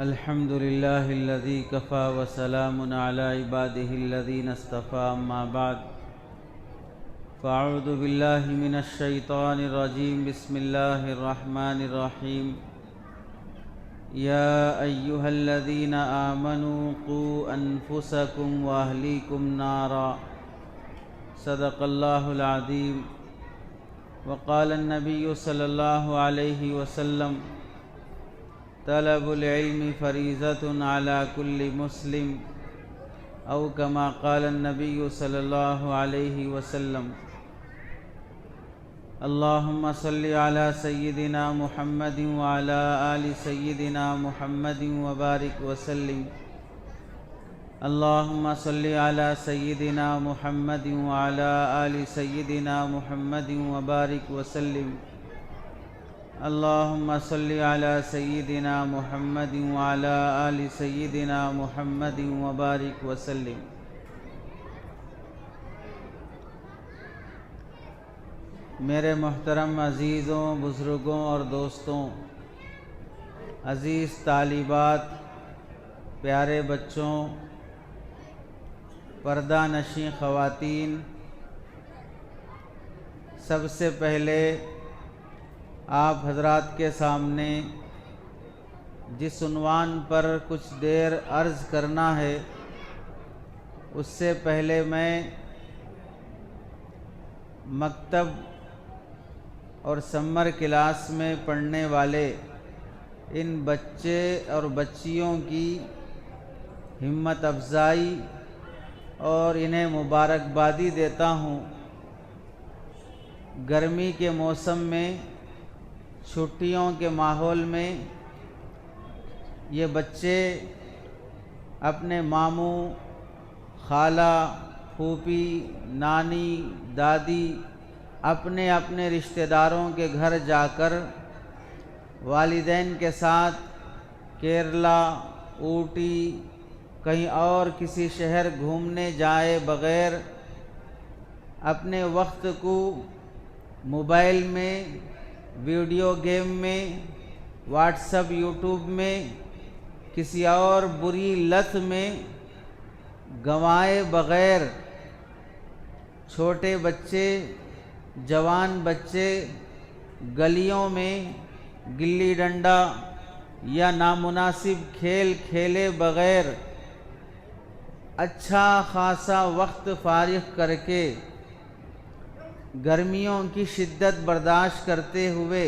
الحمد لله الذي كفى وسلام على عباده الذين اصطفى أما بعد فأعوذ بالله من الشيطان الرجيم بسم الله الرحمن الرحيم يا أيها الذين آمنوا قوا أنفسكم وأهليكم نارا صدق الله العظيم وقال النبي صلى الله عليه وسلم طلب العلم فریضۃ علی کل مسلم او کما قال النبی صلی اللہ علیہ وسلم اللہم صل علی سیدنا محمد وعلی آل سیدنا محمد وبارک وسلم اللہم صل علی سیدنا محمد وعلی آل سیدنا محمد وبارک وسلم اللہم صلی علی سیدنا محمد وعلی آل سیدنا محمد وبارک وسلم۔ میرے محترم عزیزوں، بزرگوں اور دوستوں، عزیز طالبات، پیارے بچوں، پردہ نشین خواتین، سب سے پہلے آپ حضرات کے سامنے جس عنوان پر کچھ دیر عرض کرنا ہے، اس سے پہلے میں مکتب اور سمر کلاس میں پڑھنے والے ان بچے اور بچیوں کی ہمت افزائی اور انہیں مبارکبادی دیتا ہوں۔ گرمی کے موسم میں، چھٹیوں کے ماحول میں یہ بچے اپنے ماموں، خالہ، پھوپھی، نانی، دادی، اپنے اپنے رشتہ داروں کے گھر جا کر والدین کے ساتھ کیرلا، اوٹی، کہیں اور کسی شہر گھومنے جائے بغیر اپنے وقت کو موبائل میں، ویڈیو گیم میں، واٹس ایپ، یوٹیوب میں، کسی اور بری لت میں گنوائے بغیر چھوٹے بچے، جوان بچے گلیوں میں گلی ڈنڈا یا نامناسب کھیل کھیلے بغیر اچھا خاصا وقت فارغ کر کے گرمیوں کی شدت برداشت کرتے ہوئے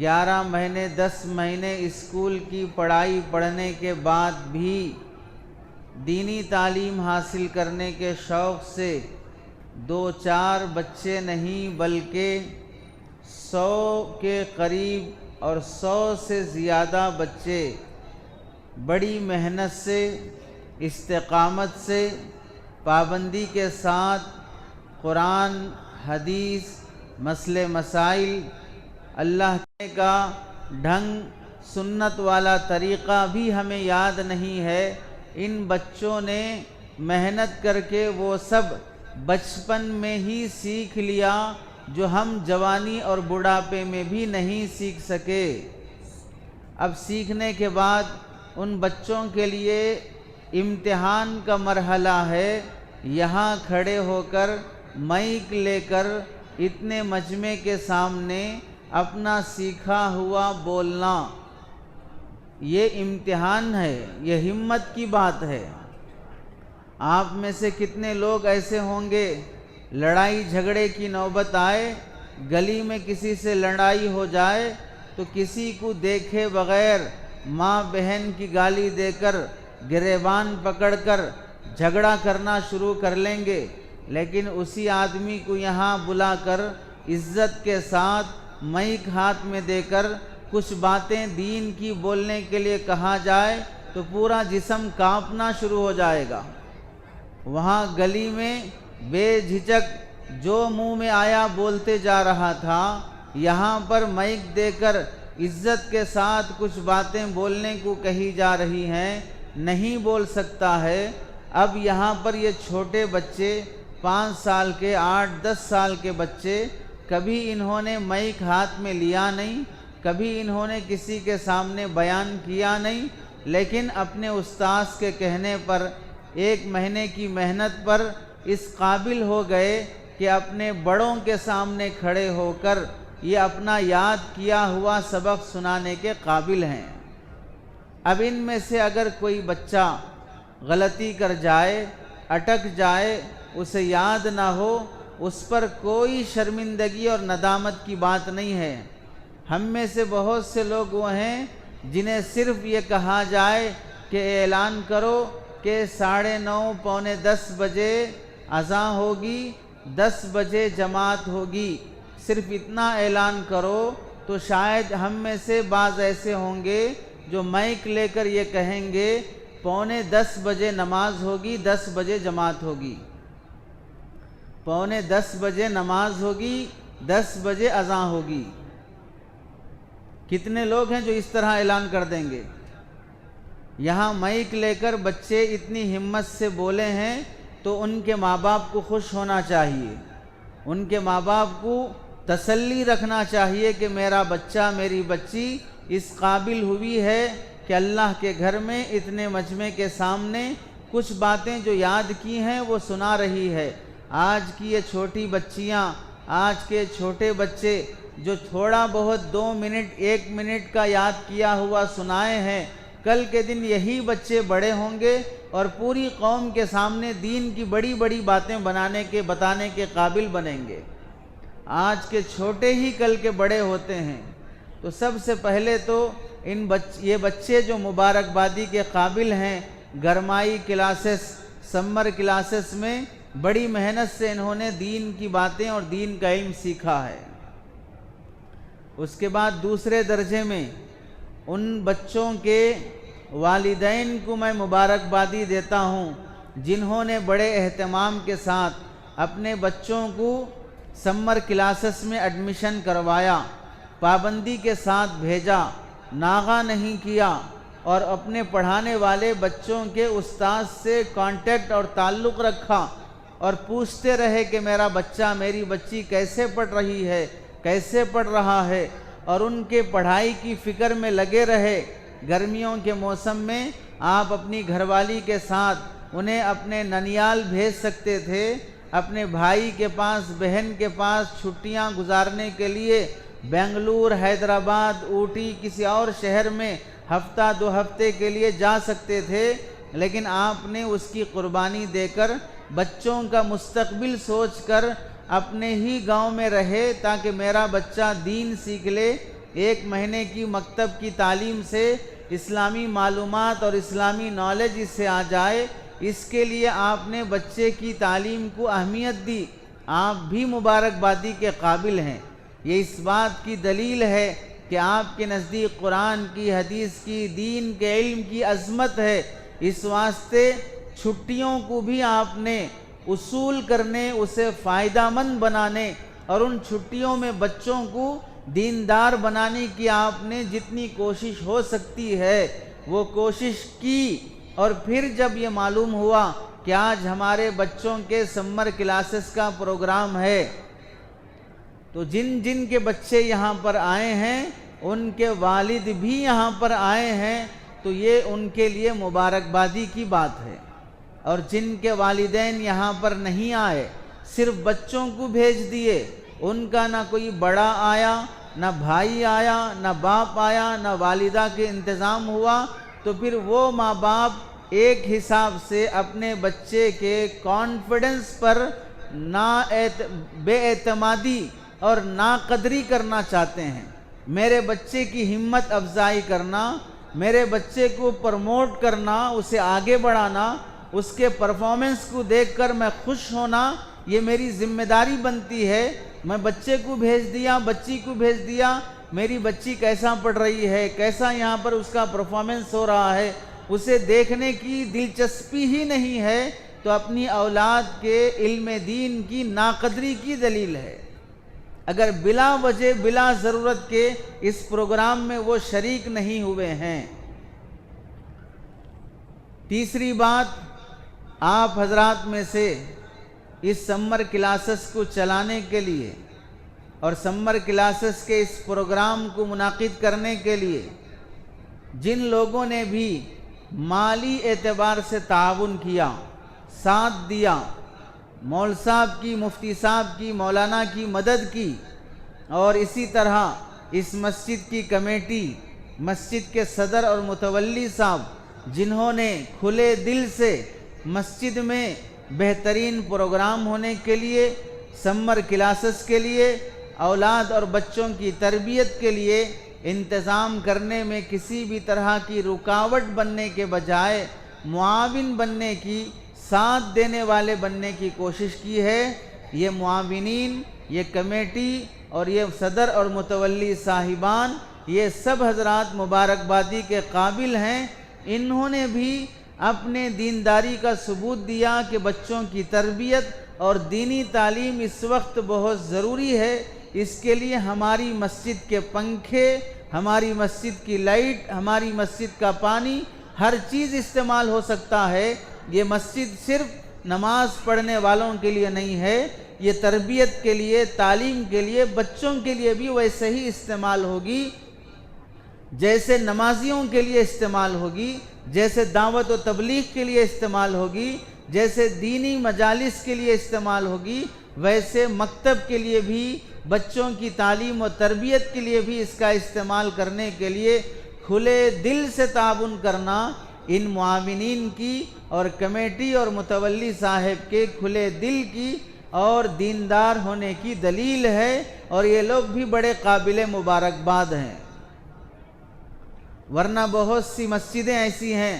11 مہینے 10 مہینے اسکول کی پڑھائی پڑھنے کے بعد بھی دینی تعلیم حاصل کرنے کے شوق سے 2-4 بچے نہیں بلکہ 100 کے قریب اور 100 سے زیادہ بچے بڑی محنت سے، استقامت سے، پابندی کے ساتھ قرآن، حدیث، مسئلے مسائل، اللہ کا ڈھنگ، سنت والا طریقہ بھی ہمیں یاد نہیں ہے، ان بچوں نے محنت کر کے وہ سب بچپن میں ہی سیکھ لیا جو ہم جوانی اور بڑھاپے میں بھی نہیں سیکھ سکے۔ اب سیکھنے کے بعد ان بچوں کے لیے امتحان کا مرحلہ ہے، یہاں کھڑے ہو کر مائک لے کر اتنے مجمع کے سامنے اپنا سیکھا ہوا بولنا، یہ امتحان ہے، یہ ہمت کی بات ہے۔ آپ میں سے کتنے لوگ ایسے ہوں گے، لڑائی جھگڑے کی نوبت آئے، گلی میں کسی سے لڑائی ہو جائے تو کسی کو دیکھے بغیر ماں بہن کی گالی دے کر، گریبان پکڑ کر جھگڑا کرنا شروع کر لیں گے، لیکن اسی آدمی کو یہاں بلا کر عزت کے ساتھ مائک ہاتھ میں دے کر کچھ باتیں دین کی بولنے کے لیے کہا جائے تو پورا جسم کانپنا شروع ہو جائے گا۔ وہاں گلی میں بے جھجک جو منہ میں آیا بولتے جا رہا تھا، یہاں پر مائک دے کر عزت کے ساتھ کچھ باتیں بولنے کو کہی جا رہی ہیں، نہیں بول سکتا ہے۔ اب یہاں پر یہ چھوٹے بچے 5 سال کے، 8-10 سال کے بچے، کبھی انہوں نے مائک ہاتھ میں لیا نہیں، کبھی انہوں نے کسی کے سامنے بیان کیا نہیں، لیکن اپنے استاذ کے کہنے پر 1 مہینے کی محنت پر اس قابل ہو گئے کہ اپنے بڑوں کے سامنے کھڑے ہو کر یہ اپنا یاد کیا ہوا سبق سنانے کے قابل ہیں۔ اب ان میں سے اگر کوئی بچہ غلطی کر جائے، اٹک جائے، اسے یاد نہ ہو، اس پر کوئی شرمندگی اور ندامت کی بات نہیں ہے۔ ہم میں سے بہت سے لوگ وہ ہیں جنہیں صرف یہ کہا جائے کہ اعلان کرو کہ 9:30 پونے 10 بجے اذان ہوگی، 10 بجے جماعت ہوگی، صرف اتنا اعلان کرو تو شاید ہم میں سے بعض ایسے ہوں گے جو مائک لے کر یہ کہیں گے 9:45 بجے نماز ہوگی، 10 بجے جماعت ہوگی، 9:45 بجے نماز ہوگی، 10 بجے اذان ہوگی۔ کتنے لوگ ہیں جو اس طرح اعلان کر دیں گے؟ یہاں مائک لے کر بچے اتنی ہمت سے بولے ہیں تو ان کے ماں باپ کو خوش ہونا چاہیے، ان کے ماں باپ کو تسلی رکھنا چاہیے کہ میرا بچہ، میری بچی اس قابل ہوئی ہے کہ اللہ کے گھر میں اتنے مجمع کے سامنے کچھ باتیں جو یاد کی ہیں وہ سنا رہی ہے۔ آج کی یہ چھوٹی بچیاں، آج کے چھوٹے بچے جو تھوڑا بہت 2 منٹ 1 منٹ کا یاد کیا ہوا سنائے ہیں، کل کے دن یہی بچے بڑے ہوں گے اور پوری قوم کے سامنے دین کی بڑی بڑی باتیں بتانے کے قابل بنیں گے۔ آج کے چھوٹے ہی کل کے بڑے ہوتے ہیں۔ تو سب سے پہلے تو یہ بچے جو مبارکبادی کے قابل ہیں، گرمائی کلاسز، سمر کلاسز میں بڑی محنت سے انہوں نے دین کی باتیں اور دین کا علم سیکھا ہے۔ اس کے بعد دوسرے درجے میں ان بچوں کے والدین کو میں مبارکبادی دیتا ہوں جنہوں نے بڑے اہتمام کے ساتھ اپنے بچوں کو سمر کلاسز میں ایڈمیشن کروایا، پابندی کے ساتھ بھیجا، ناغہ نہیں کیا، اور اپنے پڑھانے والے بچوں کے استاذ سے کانٹیکٹ اور تعلق رکھا اور پوچھتے رہے کہ میرا بچہ، میری بچی کیسے پڑھ رہی ہے، کیسے پڑھ رہا ہے، اور ان کے پڑھائی کی فکر میں لگے رہے۔ گرمیوں کے موسم میں آپ اپنی گھر والی کے ساتھ انہیں اپنے ننیال بھیج سکتے تھے، اپنے بھائی کے پاس، بہن کے پاس چھٹیاں گزارنے کے لیے بنگلور، حیدرآباد، اوٹی، کسی اور شہر میں ہفتہ 2 ہفتے کے لیے جا سکتے تھے، لیکن آپ نے اس کی قربانی دے کر بچوں کا مستقبل سوچ کر اپنے ہی گاؤں میں رہے تاکہ میرا بچہ دین سیکھ لے۔ 1 مہینے کی مکتب کی تعلیم سے اسلامی معلومات اور اسلامی نالج اس سے آ جائے، اس کے لیے آپ نے بچے کی تعلیم کو اہمیت دی۔ آپ بھی مبارکبادی کے قابل ہیں۔ یہ اس بات کی دلیل ہے کہ آپ کے نزدیک قرآن کی، حدیث کی، دین کے علم کی عظمت ہے۔ اس واسطے چھٹیوں کو بھی آپ نے اصول کرنے، اسے فائدہ مند بنانے اور ان چھٹیوں میں بچوں کو دیندار بنانے کی آپ نے جتنی کوشش ہو سکتی ہے وہ کوشش کی۔ اور پھر جب یہ معلوم ہوا کہ آج ہمارے بچوں کے سمر کلاسز کا پروگرام ہے تو جن جن کے بچے یہاں پر آئے ہیں ان کے والد بھی یہاں پر آئے ہیں، تو یہ ان کے لیے مبارکبادی کی بات ہے۔ اور جن کے والدین یہاں پر نہیں آئے، صرف بچوں کو بھیج دیے، ان کا نہ کوئی بڑا آیا، نہ بھائی آیا، نہ باپ آیا، نہ والدہ کے انتظام ہوا، تو پھر وہ ماں باپ ایک حساب سے اپنے بچے کے کانفیڈنس پر بے اعتمادی اور ناقدری کرنا چاہتے ہیں۔ میرے بچے کی ہمت افزائی کرنا، میرے بچے کو پروموٹ کرنا، اسے آگے بڑھانا، اس کے پرفارمنس کو دیکھ کر میں خوش ہونا، یہ میری ذمہ داری بنتی ہے۔ میں بچے کو بھیج دیا، بچی کو بھیج دیا، میری بچی کیسا پڑھ رہی ہے، کیسا یہاں پر اس کا پرفارمنس ہو رہا ہے، اسے دیکھنے کی دلچسپی ہی نہیں ہے، تو اپنی اولاد کے علم دین کی ناقدری کی دلیل ہے۔ اگر بلا وجہ، بلا ضرورت کے اس پروگرام میں وہ شریک نہیں ہوئے ہیں۔ تیسری بات، آپ حضرات میں سے اس سمر کلاسز کو چلانے کے لیے اور سمر کلاسز کے اس پروگرام کو منعقد کرنے کے لیے جن لوگوں نے بھی مالی اعتبار سے تعاون کیا، ساتھ دیا، مول صاحب کی، مفتی صاحب کی، مولانا کی مدد کی، اور اسی طرح اس مسجد کی کمیٹی، مسجد کے صدر اور متولی صاحب جنہوں نے کھلے دل سے مسجد میں بہترین پروگرام ہونے کے لیے، سمر کلاسز کے لیے، اولاد اور بچوں کی تربیت کے لیے انتظام کرنے میں کسی بھی طرح کی رکاوٹ بننے کے بجائے معاون بننے کی، ساتھ دینے والے بننے کی کوشش کی ہے، یہ معاونین، یہ کمیٹی اور یہ صدر اور متولی صاحبان، یہ سب حضرات مبارکبادی کے قابل ہیں۔ انہوں نے بھی اپنے دینداری کا ثبوت دیا کہ بچوں کی تربیت اور دینی تعلیم اس وقت بہت ضروری ہے، اس کے لیے ہماری مسجد کے پنکھے، ہماری مسجد کی لائٹ، ہماری مسجد کا پانی، ہر چیز استعمال ہو سکتا ہے۔ یہ مسجد صرف نماز پڑھنے والوں کے لیے نہیں ہے، یہ تربیت کے لیے، تعلیم کے لیے، بچوں کے لیے بھی ویسے ہی استعمال ہوگی جیسے نمازیوں کے لیے استعمال ہوگی، جیسے دعوت و تبلیغ کے لیے استعمال ہوگی، جیسے دینی مجالس کے لیے استعمال ہوگی، ویسے مکتب کے لیے بھی، بچوں کی تعلیم و تربیت کے لیے بھی اس کا استعمال کرنے کے لیے کھلے دل سے تعاون کرنا ان معاونین کی اور کمیٹی اور متولی صاحب کے کھلے دل کی اور دیندار ہونے کی دلیل ہے، اور یہ لوگ بھی بڑے قابل مبارکباد ہیں۔ ورنہ بہت سی مسجدیں ایسی ہیں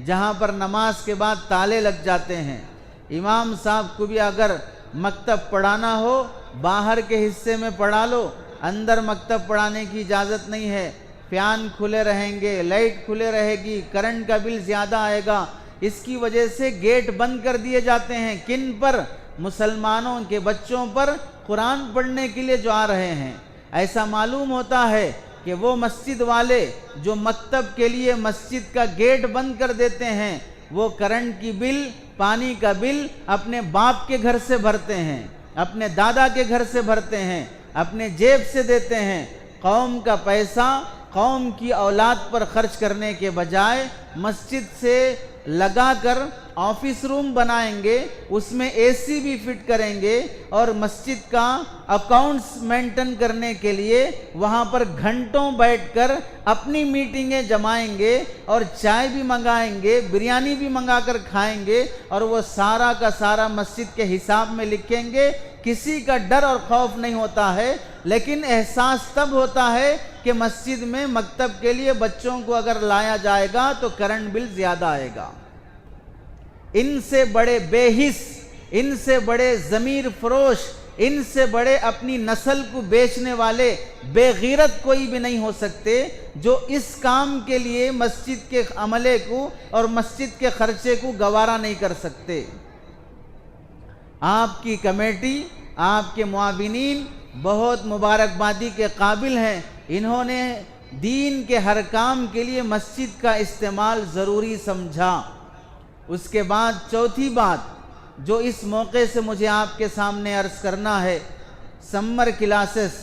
جہاں پر نماز کے بعد تالے لگ جاتے ہیں۔ امام صاحب کو بھی اگر مکتب پڑھانا ہو باہر کے حصے میں پڑھا لو، اندر مکتب پڑھانے کی اجازت نہیں ہے، فیان کھلے رہیں گے، لائٹ کھلے رہے گی، کرنٹ کا بل زیادہ آئے گا، اس کی وجہ سے گیٹ بند کر دیے جاتے ہیں۔ کن پر؟ مسلمانوں کے بچوں پر قرآن پڑھنے کے لیے جو آ رہے ہیں۔ ایسا معلوم ہوتا ہے کہ وہ مسجد والے جو مکتب کے لیے مسجد کا گیٹ بند کر دیتے ہیں، وہ کرنٹ کی بل، پانی کا بل اپنے باپ کے گھر سے بھرتے ہیں، اپنے دادا کے گھر سے بھرتے ہیں، اپنے جیب سے دیتے ہیں۔ قوم کا پیسہ قوم کی اولاد پر خرچ کرنے کے بجائے مسجد سے لگا کر آفس روم بنائیں گے، اس میں اے سی بھی فٹ کریں گے، اور مسجد کا اکاؤنٹس مینٹین کرنے کے لیے وہاں پر گھنٹوں بیٹھ کر اپنی میٹنگیں جمائیں گے، اور چائے بھی منگائیں گے، بریانی بھی منگا کر کھائیں گے، اور وہ سارا کا سارا مسجد کے حساب میں لکھیں گے۔ کسی کا ڈر اور خوف نہیں ہوتا ہے، لیکن احساس تب ہوتا ہے کہ مسجد میں مکتب کے لیے بچوں کو اگر لایا جائے گا تو کرنٹ بل زیادہ آئے گا۔ ان سے بڑے بے حس، ان سے بڑے ضمیر فروش، ان سے بڑے اپنی نسل کو بیچنے والے بے غیرت کوئی بھی نہیں ہو سکتے جو اس کام کے لیے مسجد کے عملے کو اور مسجد کے خرچے کو گوارا نہیں کر سکتے۔ آپ کی کمیٹی، آپ کے معاونین بہت مبارکبادی کے قابل ہیں۔ انہوں نے دین کے ہر کام کے لیے مسجد کا استعمال ضروری سمجھا۔ اس کے بعد چوتھی بات جو اس موقع سے مجھے آپ کے سامنے عرض کرنا ہے، سمر کلاسز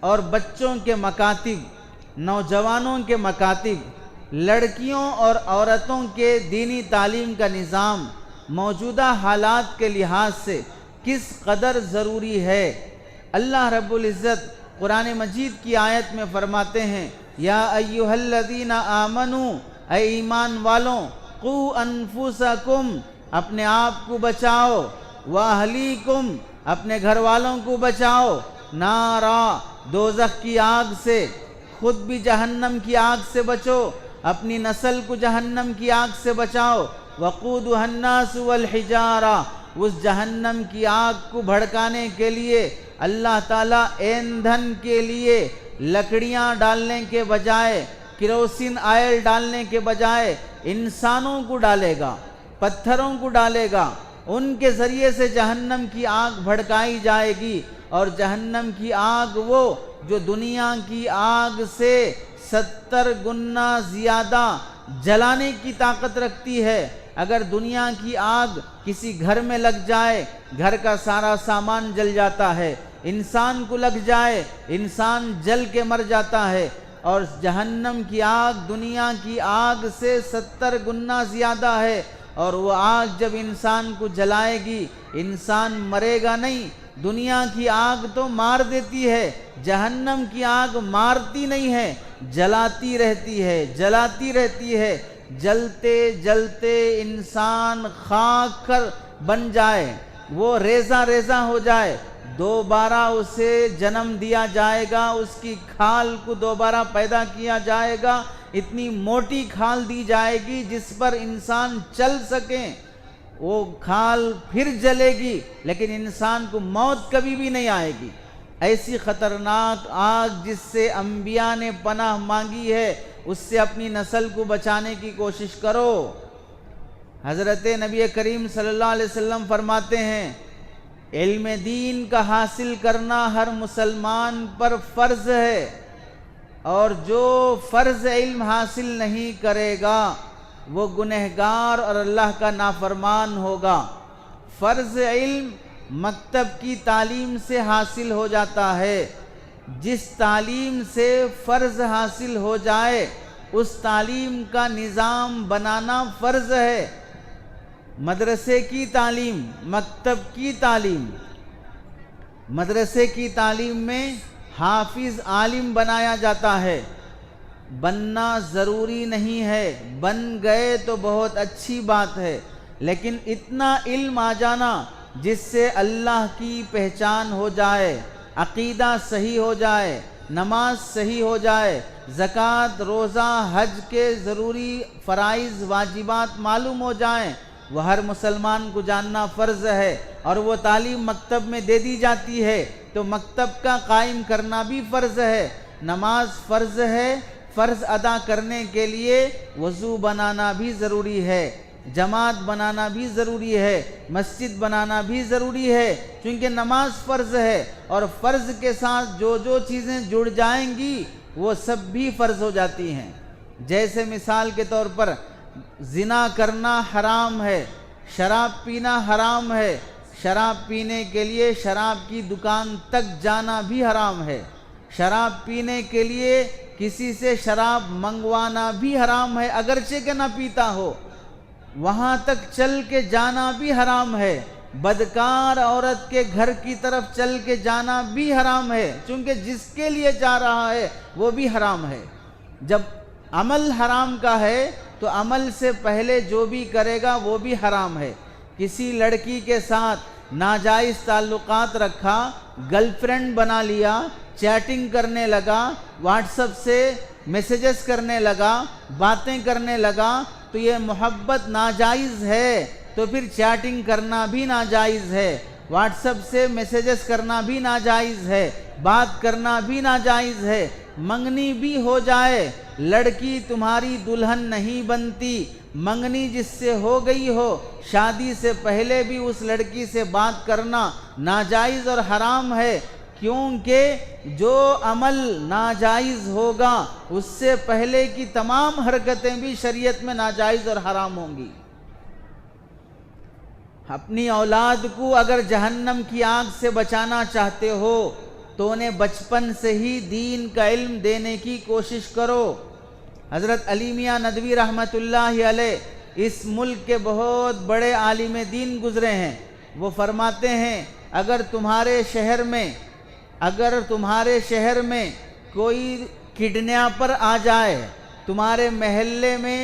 اور بچوں کے مکاتب، نوجوانوں کے مکاتب، لڑکیوں اور عورتوں کے دینی تعلیم کا نظام موجودہ حالات کے لحاظ سے کس قدر ضروری ہے۔ اللہ رب العزت قرآن مجید کی آیت میں فرماتے ہیں، یا ایھا الذین آمنوا، اے ایمان والوں، قوا انفسکم، اپنے آپ کو بچاؤ، واہلیکم، اپنے گھر والوں کو بچاؤ، نارا، دوزخ کی آگ سے، خود بھی جہنم کی آگ سے بچو، اپنی نسل کو جہنم کی آگ سے بچاؤ۔ وقودھا الناس والحجارہ، اس جہنم کی آگ کو بھڑکانے کے لیے اللہ تعالیٰ ایندھن کے لیے لکڑیاں ڈالنے کے بجائے، کیروسین آئل ڈالنے کے بجائے انسانوں کو ڈالے گا، پتھروں کو ڈالے گا، ان کے ذریعے سے جہنم کی آگ بھڑکائی جائے گی۔ اور جہنم کی آگ وہ جو دنیا کی آگ سے 70 گنا زیادہ جلانے کی طاقت رکھتی ہے۔ اگر دنیا کی آگ کسی گھر میں لگ جائے، گھر کا سارا سامان جل جاتا ہے، انسان کو لگ جائے انسان جل کے مر جاتا ہے، اور جہنم کی آگ دنیا کی آگ سے 70 گنا زیادہ ہے، اور وہ آگ جب انسان کو جلائے گی انسان مرے گا نہیں۔ دنیا کی آگ تو مار دیتی ہے، جہنم کی آگ مارتی نہیں ہے، جلاتی رہتی ہے، جلاتی رہتی ہے، جلتے جلتے انسان خاک کر بن جائے، وہ ریزہ ریزہ ہو جائے، دوبارہ اسے جنم دیا جائے گا، اس کی کھال کو دوبارہ پیدا کیا جائے گا، اتنی موٹی کھال دی جائے گی جس پر انسان چل سکیں، وہ کھال پھر جلے گی لیکن انسان کو موت کبھی بھی نہیں آئے گی۔ ایسی خطرناک آگ جس سے انبیاء نے پناہ مانگی ہے، اس سے اپنی نسل کو بچانے کی کوشش کرو۔ حضرت نبی کریم صلی اللہ علیہ وسلم فرماتے ہیں علم دین کا حاصل کرنا ہر مسلمان پر فرض ہے، اور جو فرض علم حاصل نہیں کرے گا وہ گنہگار اور اللہ کا نافرمان ہوگا۔ فرض علم مکتب کی تعلیم سے حاصل ہو جاتا ہے، جس تعلیم سے فرض حاصل ہو جائے اس تعلیم کا نظام بنانا فرض ہے۔ مدرسے کی تعلیم، مکتب کی تعلیم، مدرسے کی تعلیم میں حافظ عالم بنایا جاتا ہے، بننا ضروری نہیں ہے، بن گئے تو بہت اچھی بات ہے، لیکن اتنا علم آ جانا جس سے اللہ کی پہچان ہو جائے، عقیدہ صحیح ہو جائے، نماز صحیح ہو جائے، زکوٰۃ روزہ حج کے ضروری فرائض واجبات معلوم ہو جائیں، وہ ہر مسلمان کو جاننا فرض ہے، اور وہ تعلیم مکتب میں دے دی جاتی ہے تو مکتب کا قائم کرنا بھی فرض ہے۔ نماز فرض ہے، فرض ادا کرنے کے لیے وضو بنانا بھی ضروری ہے، جماعت بنانا بھی ضروری ہے، مسجد بنانا بھی ضروری ہے، چونکہ نماز فرض ہے، اور فرض کے ساتھ جو جو چیزیں جڑ جائیں گی وہ سب بھی فرض ہو جاتی ہیں۔ جیسے مثال کے طور پر زنا کرنا حرام ہے، شراب پینا حرام ہے، شراب پینے کے لیے شراب کی دکان تک جانا بھی حرام ہے، شراب پینے کے لیے کسی سے شراب منگوانا بھی حرام ہے اگرچہ کہ نہ پیتا ہو، وہاں تک چل کے جانا بھی حرام ہے، بدکار عورت کے گھر کی طرف چل کے جانا بھی حرام ہے، چونکہ جس کے لیے جا رہا ہے وہ بھی حرام ہے۔ جب عمل حرام کا ہے تو عمل سے پہلے جو بھی کرے گا وہ بھی حرام ہے۔ کسی لڑکی کے ساتھ ناجائز تعلقات رکھا، گرل فرینڈ بنا لیا، چیٹنگ کرنے لگا، واٹس ایپ سے میسیجز کرنے لگا، باتیں کرنے لگا، تو یہ محبت ناجائز ہے، تو پھر چیٹنگ کرنا بھی ناجائز ہے، واٹس ایپ سے میسیجز کرنا بھی ناجائز ہے، بات کرنا بھی ناجائز ہے۔ منگنی بھی ہو جائے لڑکی تمہاری دلہن نہیں بنتی، منگنی جس سے ہو گئی ہو، شادی سے پہلے بھی اس لڑکی سے بات کرنا ناجائز اور حرام ہے، کیونکہ جو عمل ناجائز ہوگا اس سے پہلے کی تمام حرکتیں بھی شریعت میں ناجائز اور حرام ہوں گی۔ اپنی اولاد کو اگر جہنم کی آگ سے بچانا چاہتے ہو تو انہیں بچپن سے ہی دین کا علم دینے کی کوشش کرو۔ حضرت علی میاں ندوی رحمۃ اللہ علیہ اس ملک کے بہت بڑے عالم دین گزرے ہیں، وہ فرماتے ہیں اگر تمہارے شہر میں کوئی کڈنیپر آ جائے، تمہارے محلے میں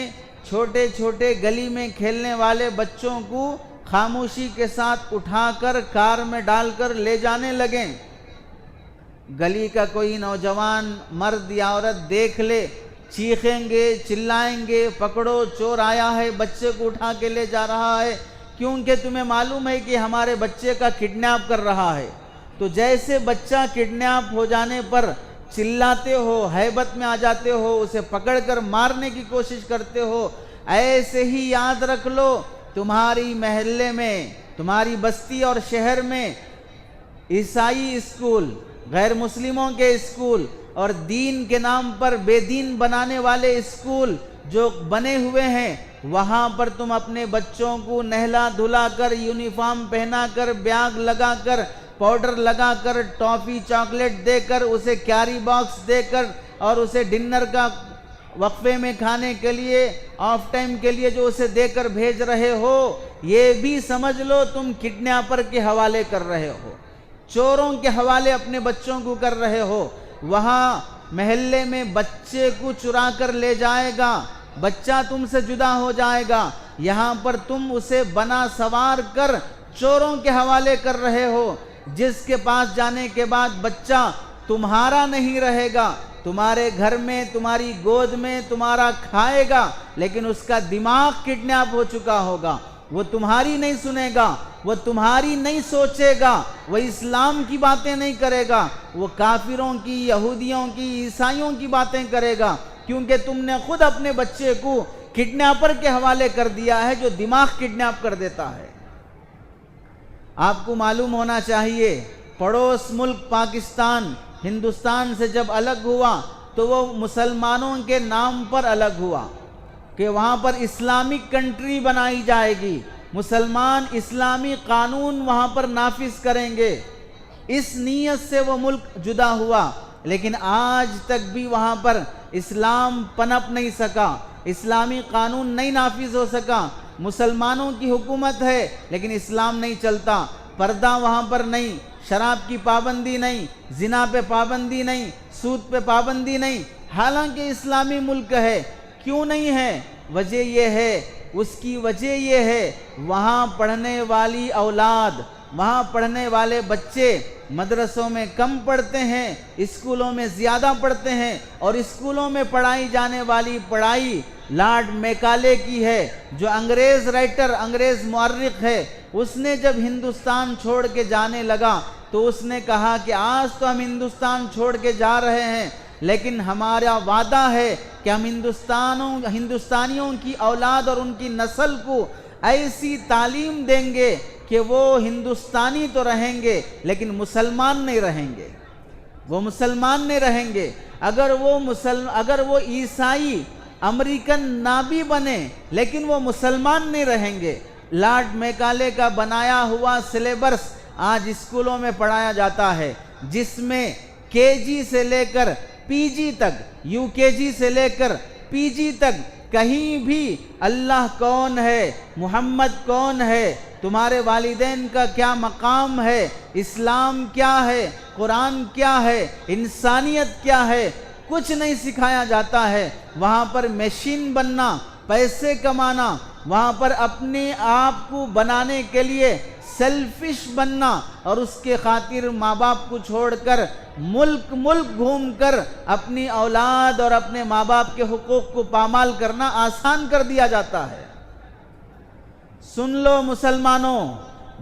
چھوٹے چھوٹے گلی میں کھیلنے والے بچوں کو خاموشی کے ساتھ اٹھا کر کار میں ڈال کر لے جانے لگیں، گلی کا کوئی نوجوان مرد یا عورت دیکھ لے، چیخیں گے، چلائیں گے، پکڑو چور آیا ہے، بچے کو اٹھا کے لے جا رہا ہے، کیونکہ تمہیں معلوم ہے کہ ہمارے بچے کا کڈنیپ کر رہا ہے، تو جیسے بچہ کڈنیپ ہو جانے پر چلاتے ہو، ہیبت میں آ جاتے ہو، اسے پکڑ کر مارنے کی کوشش کرتے ہو، ایسے ہی یاد رکھ لو تمہاری محلے میں، تمہاری بستی اور شہر میں عیسائی اسکول، غیر مسلموں کے اسکول اور دین کے نام پر بے دین بنانے والے اسکول جو بنے ہوئے ہیں، وہاں پر تم اپنے بچوں کو نہلا دھلا کر، یونیفارم پہنا کر، بیاگ لگا کر پاؤڈر لگا کر، ٹافی چاکلیٹ دے کر، اسے کیری باکس دے کر، اور اسے ڈنر کا وقفے میں کھانے کے لیے، آف ٹائم کے لیے جو اسے دے کر بھیج رہے ہو، یہ بھی سمجھ لو تم کڈنیپر کے حوالے کر رہے ہو، چوروں کے حوالے اپنے بچوں کو کر رہے ہو۔ وہاں محلے میں بچے کو چرا کر لے جائے گا، بچہ تم سے جدا ہو جائے گا، یہاں پر تم اسے بنا سوار کر چوروں کے حوالے کر رہے ہو، جس کے پاس جانے کے بعد بچہ تمہارا نہیں رہے گا، تمہارے گھر میں، تمہاری گود میں تمہارا کھائے گا، لیکن اس کا دماغ کڈنیپ ہو چکا ہوگا، وہ تمہاری نہیں سنے گا، وہ تمہاری نہیں سوچے گا، وہ اسلام کی باتیں نہیں کرے گا، وہ کافروں کی، یہودیوں کی، عیسائیوں کی باتیں کرے گا، کیونکہ تم نے خود اپنے بچے کو کڈنیپر کے حوالے کر دیا ہے جو دماغ کڈنیپ کر دیتا ہے۔ آپ کو معلوم ہونا چاہیے، پڑوس ملک پاکستان ہندوستان سے جب الگ ہوا تو وہ مسلمانوں کے نام پر الگ ہوا کہ وہاں پر اسلامک کنٹری بنائی جائے گی، مسلمان اسلامی قانون وہاں پر نافذ کریں گے، اس نیت سے وہ ملک جدا ہوا، لیکن آج تک بھی وہاں پر اسلام پنپ نہیں سکا، اسلامی قانون نہیں نافذ ہو سکا، مسلمانوں کی حکومت ہے لیکن اسلام نہیں چلتا، پردہ وہاں پر نہیں، شراب کی پابندی نہیں، زنا پہ پابندی نہیں، سود پہ پابندی نہیں، حالانکہ اسلامی ملک ہے۔ کیوں نہیں ہے؟ وجہ یہ ہے، اس کی وجہ یہ ہے وہاں پڑھنے والی اولاد، وہاں پڑھنے والے بچے مدرسوں میں کم پڑھتے ہیں، اسکولوں میں زیادہ پڑھتے ہیں، اور اسکولوں میں پڑھائی جانے والی پڑھائی لارڈ میکالے کی ہے، جو انگریز رائٹر، انگریز مورخ ہے۔ اس نے جب ہندوستان چھوڑ کے جانے لگا تو اس نے کہا کہ آج تو ہم ہندوستان چھوڑ کے جا رہے ہیں، لیکن ہمارا وعدہ ہے کہ ہم ہندوستانیوں کی اولاد اور ان کی نسل کو ایسی تعلیم دیں گے کہ وہ ہندوستانی تو رہیں گے لیکن مسلمان نہیں رہیں گے، وہ مسلمان نہیں رہیں گے۔ اگر وہ عیسائی امریکن نہ بھی بنے لیکن وہ مسلمان نہیں رہیں گے۔ لارڈ میکالے کا بنایا ہوا سلیبس آج اسکولوں میں پڑھایا جاتا ہے، جس میں کے جی سے لے کر پی جی تک، یو کے جی سے لے کر پی جی تک کہیں بھی اللہ کون ہے، محمد کون ہے، تمہارے والدین کا کیا مقام ہے، اسلام کیا ہے، قرآن کیا ہے، انسانیت کیا ہے، کچھ نہیں سکھایا جاتا ہے۔ وہاں پر میشین بننا، پیسے کمانا، وہاں پر اپنے آپ کو بنانے کے لیے سیلفش بننا، اور اس کے خاطر ماں باپ کو چھوڑ کر ملک گھوم کر اپنی اولاد اور اپنے ماں باپ کے حقوق کو پامال کرنا آسان کر دیا جاتا ہے۔ سن لو مسلمانوں،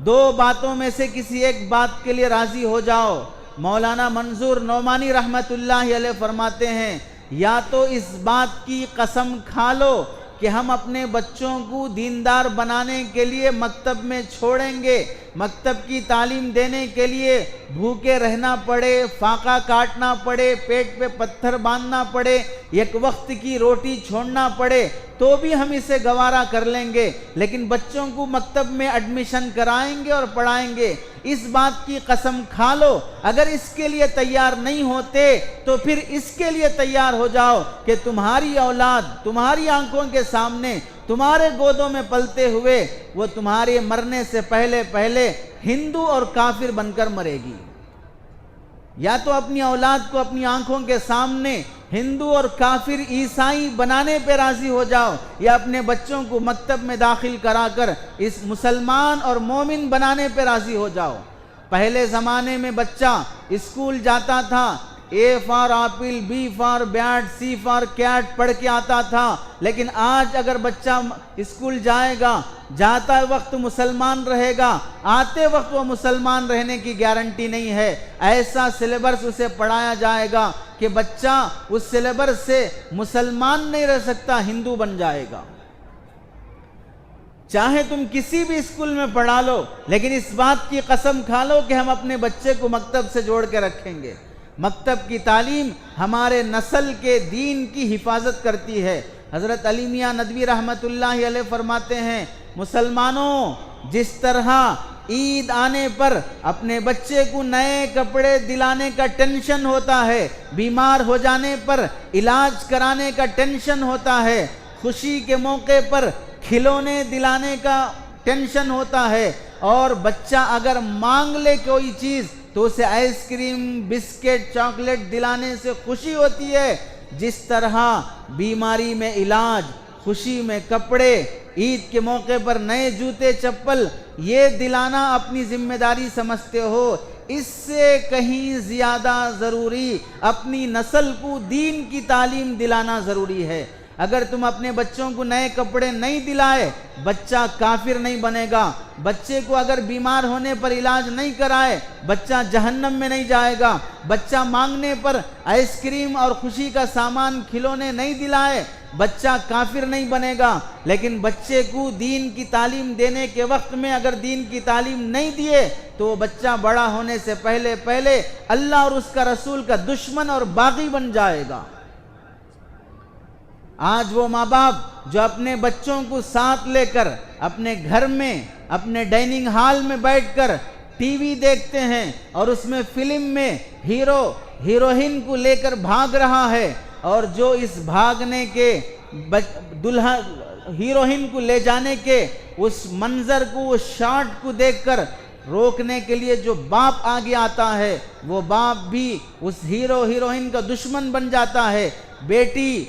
دو باتوں میں سے کسی ایک بات کے لیے راضی ہو جاؤ۔ مولانا منظور نعمانی رحمت اللہ علیہ فرماتے ہیں، یا تو اس بات کی قسم کھا لو کہ ہم اپنے بچوں کو دیندار بنانے کے لیے مکتب میں چھوڑیں گے، مکتب کی تعلیم دینے کے لیے بھوکے رہنا پڑے، فاقہ کاٹنا پڑے، پیٹ پہ پتھر باندھنا پڑے، ایک وقت کی روٹی چھوڑنا پڑے، تو بھی ہم اسے گوارا کر لیں گے، لیکن بچوں کو مکتب میں ایڈمیشن کرائیں گے اور پڑھائیں گے۔ اس بات کی قسم کھا لو، اگر اس کے لیے تیار نہیں ہوتے تو پھر اس کے لیے تیار ہو جاؤ کہ تمہاری اولاد تمہاری آنکھوں کے سامنے، تمہارے گودوں میں پلتے ہوئے، وہ تمہارے مرنے سے پہلے ہندو اور کافر بن کر مرے گی۔ یا تو اپنی اولاد کو اپنی آنکھوں کے سامنے ہندو اور کافر عیسائی بنانے پہ راضی ہو جاؤ، یا اپنے بچوں کو مکتب میں داخل کرا کر اس مسلمان اور مومن بنانے پہ راضی ہو جاؤ۔ پہلے زمانے میں بچہ اسکول جاتا تھا، A for apple, B for bat, C for cat پڑھ کے آتا تھا، لیکن آج اگر بچہ اسکول جائے گا، جاتا وقت مسلمان رہے گا، آتے وقت وہ مسلمان رہنے کی گارنٹی نہیں ہے۔ ایسا سلیبس اسے پڑھایا جائے گا کہ بچہ اس سلیبس سے مسلمان نہیں رہ سکتا، ہندو بن جائے گا۔ چاہے تم کسی بھی اسکول میں پڑھا لو، لیکن اس بات کی قسم کھا لو کہ ہم اپنے بچے کو مکتب سے جوڑ کے رکھیں گے۔ مکتب کی تعلیم ہمارے نسل کے دین کی حفاظت کرتی ہے۔ حضرت علی میاں ندوی رحمت اللہ علیہ فرماتے ہیں، مسلمانوں، جس طرح عید آنے پر اپنے بچے کو نئے کپڑے دلانے کا ٹینشن ہوتا ہے، بیمار ہو جانے پر علاج کرانے کا ٹینشن ہوتا ہے، خوشی کے موقع پر کھلونے دلانے کا ٹینشن ہوتا ہے، اور بچہ اگر مانگ لے کوئی چیز تو اسے آئس کریم، بسکٹ، چاکلیٹ دلانے سے خوشی ہوتی ہے۔ جس طرح بیماری میں علاج، خوشی میں کپڑے، عید کے موقع پر نئے جوتے چپل یہ دلانا اپنی ذمہ داری سمجھتے ہو، اس سے کہیں زیادہ ضروری اپنی نسل کو دین کی تعلیم دلانا ضروری ہے۔ اگر تم اپنے بچوں کو نئے کپڑے نہیں دلائے، بچہ کافر نہیں بنے گا۔ بچے کو اگر بیمار ہونے پر علاج نہیں کرائے، بچہ جہنم میں نہیں جائے گا۔ بچہ مانگنے پر آئس کریم اور خوشی کا سامان، کھلونے نہیں دلائے، بچہ کافر نہیں بنے گا۔ لیکن بچے کو دین کی تعلیم دینے کے وقت میں اگر دین کی تعلیم نہیں دیے تو بچہ بڑا ہونے سے پہلے اللہ اور اس کا رسول کا دشمن اور باغی بن جائے گا۔ آج وہ ماں باپ جو اپنے بچوں کو ساتھ لے کر اپنے گھر میں، اپنے ڈائننگ ہال میں بیٹھ کر ٹی وی دیکھتے ہیں اور اس میں فلم میں ہیرو ہیروئن کو لے کر بھاگ رہا ہے، اور جو اس بھاگنے کے دلہا ہیروئن کو لے جانے کے اس منظر کو، اس شاٹ کو دیکھ کر روکنے کے لیے جو باپ آگے آتا ہے، وہ باپ بھی اس ہیرو ہیروئن کا دشمن بن جاتا ہے۔ بیٹی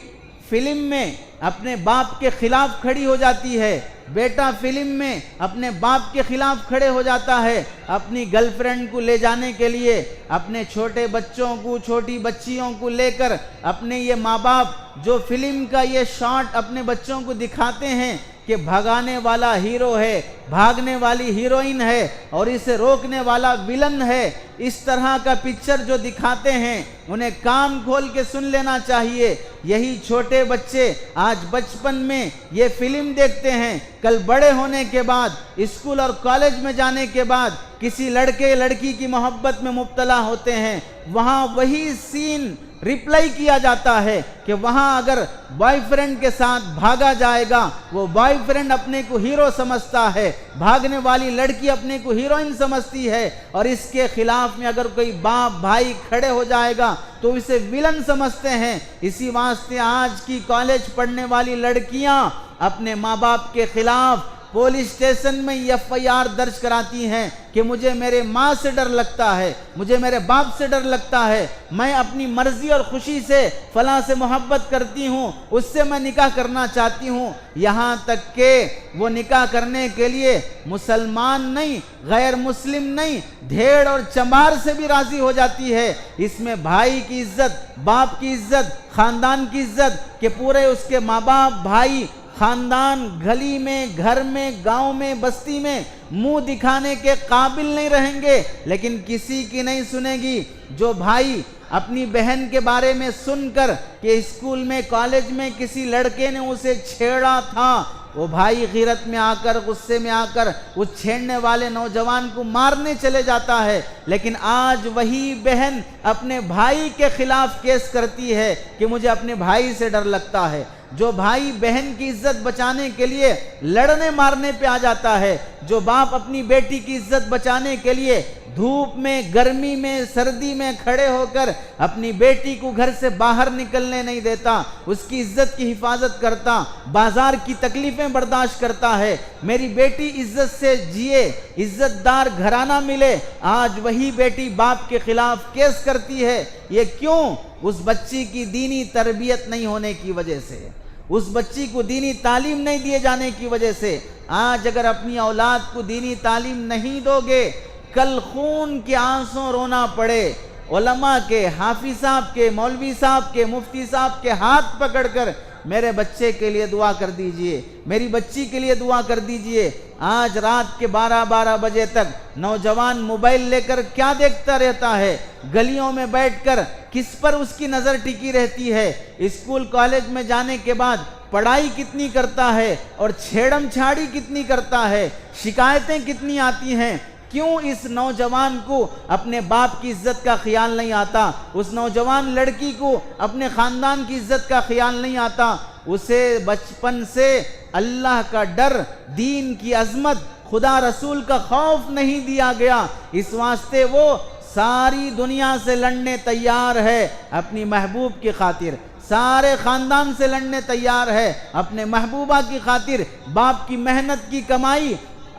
فلم میں اپنے باپ کے خلاف کھڑی ہو جاتی ہے، بیٹا فلم میں اپنے باپ کے خلاف کھڑے ہو جاتا ہے، اپنی گرل فرینڈ کو لے جانے کے لیے، اپنے چھوٹے بچوں کو، چھوٹی بچیوں کو لے کر اپنے یہ ماں باپ جو فلم کا یہ شاٹ اپنے بچوں کو دکھاتے ہیں کہ بھگانے والا ہیرو ہے، بھاگنے والی ہیروئن ہے اور اسے روکنے والا ویلن ہے، اس طرح کا پکچر جو دکھاتے ہیں انہیں کان کھول کے سن لینا چاہیے۔ یہی چھوٹے بچے آج بچپن میں یہ فلم دیکھتے ہیں، کل بڑے ہونے کے بعد، اسکول اور کالج میں جانے کے بعد کسی لڑکے لڑکی کی محبت میں مبتلا ہوتے ہیں، وہاں وہی سین ریپلائی کیا جاتا ہے کہ وہاں اگر بوائے فرینڈ کے ساتھ بھاگا جائے گا، وہ بوائے فرینڈ اپنے کو ہیرو سمجھتا ہے، بھاگنے والی لڑکی اپنے کو ہیروئن سمجھتی ہے، اور اس کے خلاف میں اگر کوئی باپ بھائی کھڑے ہو جائے گا تو اسے ویلن سمجھتے ہیں۔ اسی واسطے آج کی کالج پڑھنے والی لڑکیاں اپنے ماں باپ کے خلاف پولیس اسٹیشن میں FIR درج کراتی ہیں کہ مجھے میرے ماں سے ڈر لگتا ہے، مجھے میرے باپ سے ڈر لگتا ہے، میں اپنی مرضی اور خوشی سے فلاں سے محبت کرتی ہوں، اس سے میں نکاح کرنا چاہتی ہوں۔ یہاں تک کہ وہ نکاح کرنے کے لیے مسلمان نہیں، غیر مسلم نہیں، دھیڑ اور چمار سے بھی راضی ہو جاتی ہے۔ اس میں بھائی کی عزت، باپ کی عزت، خاندان کی عزت کہ پورے اس کے ماں باپ، بھائی، خاندان گلی میں، گھر میں، گاؤں میں، بستی میں منہ دکھانے کے قابل نہیں رہیں گے، لیکن کسی کی نہیں سنے گی۔ جو بھائی اپنی بہن کے بارے میں سن کر کہ اسکول میں، کالج میں کسی لڑکے نے اسے چھیڑا تھا، وہ بھائی غیرت میں آ کر، غصے میں آ کر اس چھیڑنے والے نوجوان کو مارنے چلے جاتا ہے، لیکن آج وہی بہن اپنے بھائی کے خلاف کیس کرتی ہے کہ مجھے اپنے بھائی سے ڈر لگتا ہے۔ جو بھائی بہن کی عزت بچانے کے لیے لڑنے مارنے پہ آ جاتا ہے، جو باپ اپنی بیٹی کی عزت بچانے کے لیے دھوپ میں، گرمی میں، سردی میں کھڑے ہو کر اپنی بیٹی کو گھر سے باہر نکلنے نہیں دیتا، اس کی عزت کی حفاظت کرتا، بازار کی تکلیفیں برداشت کرتا ہے، میری بیٹی عزت سے جیے، عزت دار گھرانہ ملے، آج وہی بیٹی باپ کے خلاف کیس کرتی ہے۔ یہ کیوں؟ اس بچی کی دینی تربیت نہیں ہونے کی وجہ سے، اس بچی کو دینی تعلیم نہیں دیے جانے کی وجہ سے۔ آج اگر اپنی اولاد کو دینی تعلیم نہیں دو گے، کل خون کے آنسوں رونا پڑے، علماء کے، حافظ صاحب کے، مولوی صاحب کے، مفتی صاحب کے ہاتھ پکڑ کر میرے بچے کے لیے دعا کر دیجئے، میری بچی کے لیے دعا کر دیجئے۔ آج رات کے 12 بجے تک نوجوان موبائل لے کر کیا دیکھتا رہتا ہے؟ گلیوں میں بیٹھ کر کس پر اس کی نظر ٹکی رہتی ہے؟ اسکول کالج میں جانے کے بعد پڑھائی کتنی کرتا ہے اور چھیڑم چھاڑی کتنی کرتا ہے، شکایتیں کتنی آتی ہیں؟ کیوں اس نوجوان کو اپنے باپ کی عزت کا خیال نہیں آتا؟ اس نوجوان لڑکی کو اپنے خاندان کی عزت کا خیال نہیں آتا؟ اسے بچپن سے اللہ کا ڈر، دین کی عظمت، خدا رسول کا خوف نہیں دیا گیا، اس واسطے وہ ساری دنیا سے لڑنے تیار ہے اپنی محبوب کی خاطر، سارے خاندان سے لڑنے تیار ہے اپنے محبوبہ کی خاطر۔ باپ کی محنت کی کمائی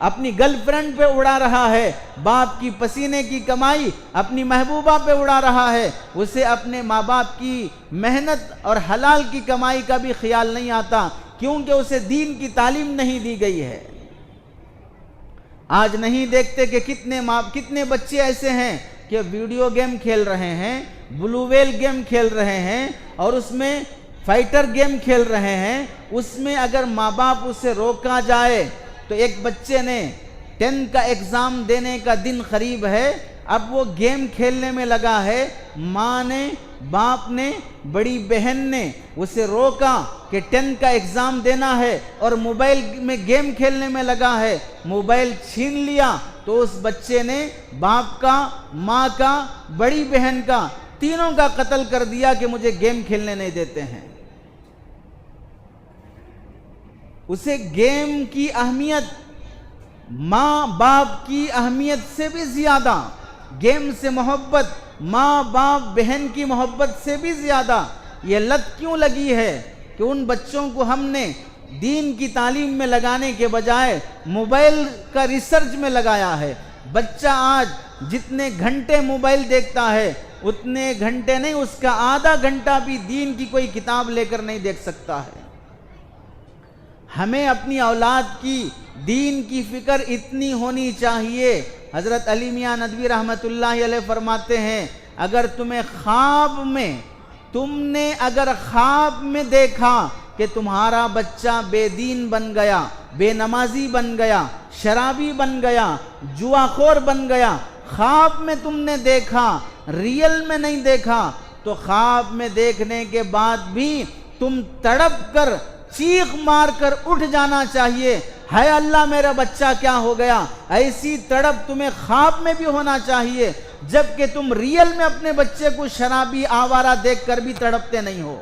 اپنی گرل فرینڈ پہ اڑا رہا ہے، باپ کی پسینے کی کمائی اپنی محبوبہ پہ اڑا رہا ہے، اسے اپنے ماں باپ کی محنت اور حلال کی کمائی کا بھی خیال نہیں آتا، کیونکہ اسے دین کی تعلیم نہیں دی گئی ہے۔ آج نہیں دیکھتے کہ کتنے بچے ایسے ہیں کہ ویڈیو گیم کھیل رہے ہیں، بلو ویل گیم کھیل رہے ہیں، اور اس میں فائٹر گیم کھیل رہے ہیں۔ اس میں اگر ماں باپ اسے روکا جائے تو ایک بچے نے 10 کا ایگزام دینے کا دن قریب ہے، اب وہ گیم کھیلنے میں لگا ہے، ماں نے، باپ نے، بڑی بہن نے اسے روکا کہ 10 کا ایگزام دینا ہے اور موبائل میں گیم کھیلنے میں لگا ہے، موبائل چھین لیا تو اس بچے نے باپ کا، ماں کا، بڑی بہن کا، تینوں کا قتل کر دیا کہ مجھے گیم کھیلنے نہیں دیتے ہیں۔ اسے گیم کی اہمیت ماں باپ کی اہمیت سے بھی زیادہ، گیم سے محبت ماں باپ بہن کی محبت سے بھی زیادہ یہ لت کیوں لگی ہے کہ ان بچوں کو ہم نے دین کی تعلیم میں لگانے کے بجائے موبائل کا ریسرچ میں لگایا ہے۔ بچہ آج جتنے گھنٹے موبائل دیکھتا ہے اتنے گھنٹے نہیں، اس کا آدھا گھنٹہ بھی دین کی کوئی کتاب لے کر نہیں دیکھ سکتا ہے۔ ہمیں اپنی اولاد کی دین کی فکر اتنی ہونی چاہیے۔ حضرت علی میاں ندوی رحمۃ اللہ علیہ فرماتے ہیں، اگر تم نے اگر خواب میں دیکھا کہ تمہارا بچہ بے دین بن گیا، بے نمازی بن گیا، شرابی بن گیا، جوا خور بن گیا، خواب میں تم نے دیکھا، ریئل میں نہیں دیکھا، تو خواب میں دیکھنے کے بعد بھی تم تڑپ کر، چیخ مار کر اٹھ جانا چاہیے، ہے اللہ میرا بچہ کیا ہو گیا۔ ایسی تڑپ تمہیں خواب میں بھی ہونا چاہیے، جبکہ تم ریئل میں اپنے بچے کو شرابی آوارہ دیکھ کر بھی تڑپتے نہیں ہو۔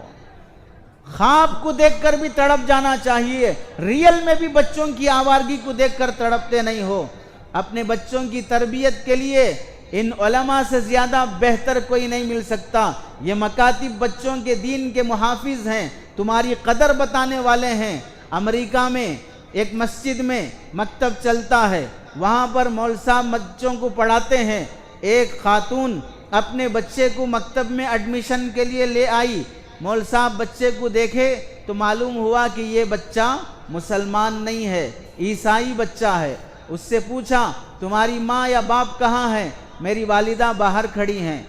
خواب کو دیکھ کر بھی تڑپ جانا چاہیے، ریئل میں بھی بچوں کی آوارگی کو دیکھ کر تڑپتے نہیں ہو۔ اپنے بچوں کی تربیت کے لیے ان علماء سے زیادہ بہتر کوئی نہیں مل سکتا۔ یہ مکاتب بچوں کے دین کے محافظ ہیں، تمہاری قدر بتانے والے ہیں۔ امریکہ میں ایک مسجد میں مکتب چلتا ہے، وہاں پر مول صاحب بچوں کو پڑھاتے ہیں۔ ایک خاتون اپنے بچے کو مکتب میں ایڈمیشن کے لیے لے آئی، مول صاحب بچے کو دیکھے تو معلوم ہوا کہ یہ بچہ مسلمان نہیں ہے، عیسائی بچہ ہے۔ اس سے پوچھا تمہاری ماں یا باپ کہاں ہیں؟ میری والدہ باہر کھڑی ہیں۔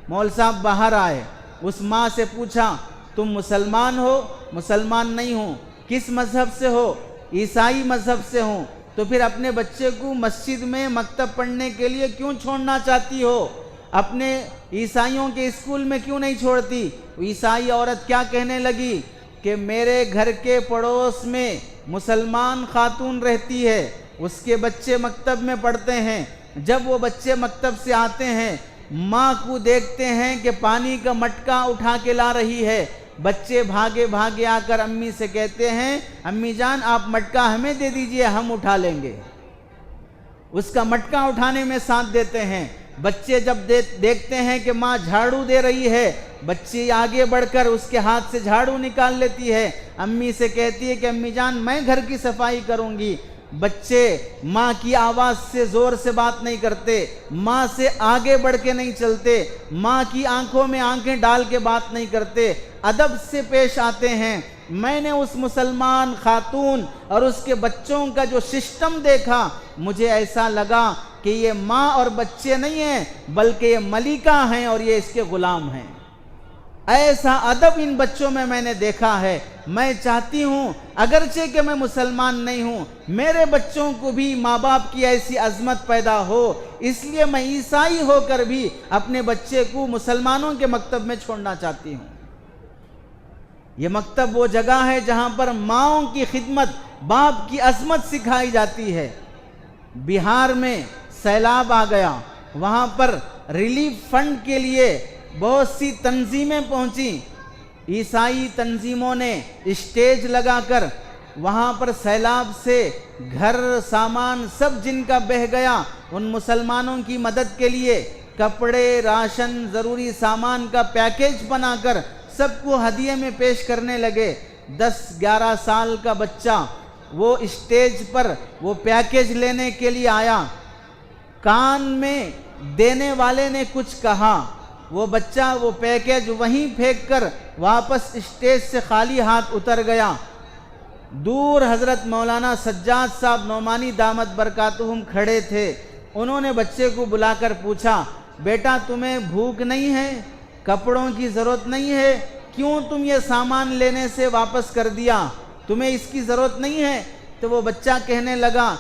مول صاحب باہر آئے، اس ماں سے پوچھا تم مسلمان ہو؟ مسلمان نہیں ہوں۔ کس مذہب سے ہو؟ عیسائی مذہب سے ہوں۔ تو پھر اپنے بچے کو مسجد میں مکتب پڑھنے کے لیے کیوں چھوڑنا چاہتی ہو؟ اپنے عیسائیوں کے اسکول میں کیوں نہیں چھوڑتی؟ عیسائی عورت کیا کہنے لگی کہ میرے گھر کے پڑوس میں مسلمان خاتون رہتی ہے، اس کے بچے مکتب میں پڑھتے ہیں۔ جب وہ بچے مکتب سے آتے ہیں، ماں کو دیکھتے ہیں کہ پانی کا مٹکا اٹھا کے لا رہی ہے، بچے بھاگے بھاگے آ کر امی سے کہتے ہیں امی جان آپ مٹکا ہمیں دے دیجئے، ہم اٹھا لیں گے۔ اس کا مٹکا اٹھانے میں ساتھ دیتے ہیں۔ بچے جب دیکھتے ہیں کہ ماں جھاڑو دے رہی ہے، بچی آگے بڑھ کر اس کے ہاتھ سے جھاڑو نکال لیتی ہے، امی سے کہتی ہے کہ امی جان میں گھر کی صفائی کروں گی۔ بچے ماں کی آواز سے زور سے بات نہیں کرتے، ماں سے آگے بڑھ کے نہیں چلتے، ماں کی آنکھوں میں آنکھیں ڈال کے بات نہیں کرتے، ادب سے پیش آتے ہیں۔ میں نے اس مسلمان خاتون اور اس کے بچوں کا جو سسٹم دیکھا، مجھے ایسا لگا کہ یہ ماں اور بچے نہیں ہیں بلکہ یہ ملکہ ہیں اور یہ اس کے غلام ہیں۔ ایسا ادب ان بچوں میں نے دیکھا ہے۔ میں چاہتی ہوں اگرچہ کہ میں مسلمان نہیں ہوں، میرے بچوں کو بھی ماں باپ کی ایسی عظمت پیدا ہو، اس لیے میں عیسائی ہو کر بھی اپنے بچے کو مسلمانوں کے مکتب میں چھوڑنا چاہتی ہوں۔ یہ مکتب وہ جگہ ہے جہاں پر ماؤں کی خدمت، باپ کی عظمت سکھائی جاتی ہے۔ بہار میں سیلاب آ گیا، وہاں پر ریلیف فنڈ کے لیے بہت سی تنظیمیں پہنچیں۔ عیسائی تنظیموں نے اسٹیج لگا کر وہاں پر سیلاب سے گھر سامان سب جن کا بہہ گیا، ان مسلمانوں کی مدد کے لیے کپڑے، راشن، ضروری سامان کا پیکیج بنا کر سب کو ہدیے میں پیش کرنے لگے۔ 10-11 سال کا بچہ وہ اسٹیج پر وہ پیکیج لینے کے لیے آیا، کان میں دینے والے نے کچھ کہا، وہ بچہ وہ پیکیج وہیں پھینک کر واپس اسٹیج سے خالی ہاتھ اتر گیا۔ دور حضرت مولانا سجاد صاحب نعمانی دامت برکاتہم کھڑے تھے، انہوں نے بچے کو بلا کر پوچھا، بیٹا تمہیں بھوک نہیں ہے، کپڑوں کی ضرورت نہیں ہے، کیوں تم یہ سامان لینے سے واپس کر دیا، تمہیں اس کی ضرورت نہیں ہے؟ تو وہ بچہ کہنے لگا،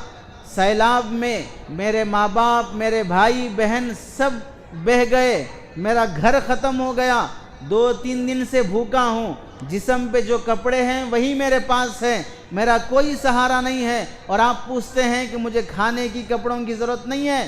سیلاب میں میرے ماں باپ، میرے بھائی بہن سب بہہ گئے، میرا گھر ختم ہو گیا، 2-3 دن سے بھوکا ہوں، جسم پہ جو کپڑے ہیں وہی میرے پاس ہیں، میرا کوئی سہارا نہیں ہے، اور آپ پوچھتے ہیں کہ مجھے کھانے کی، کپڑوں کی ضرورت نہیں ہے،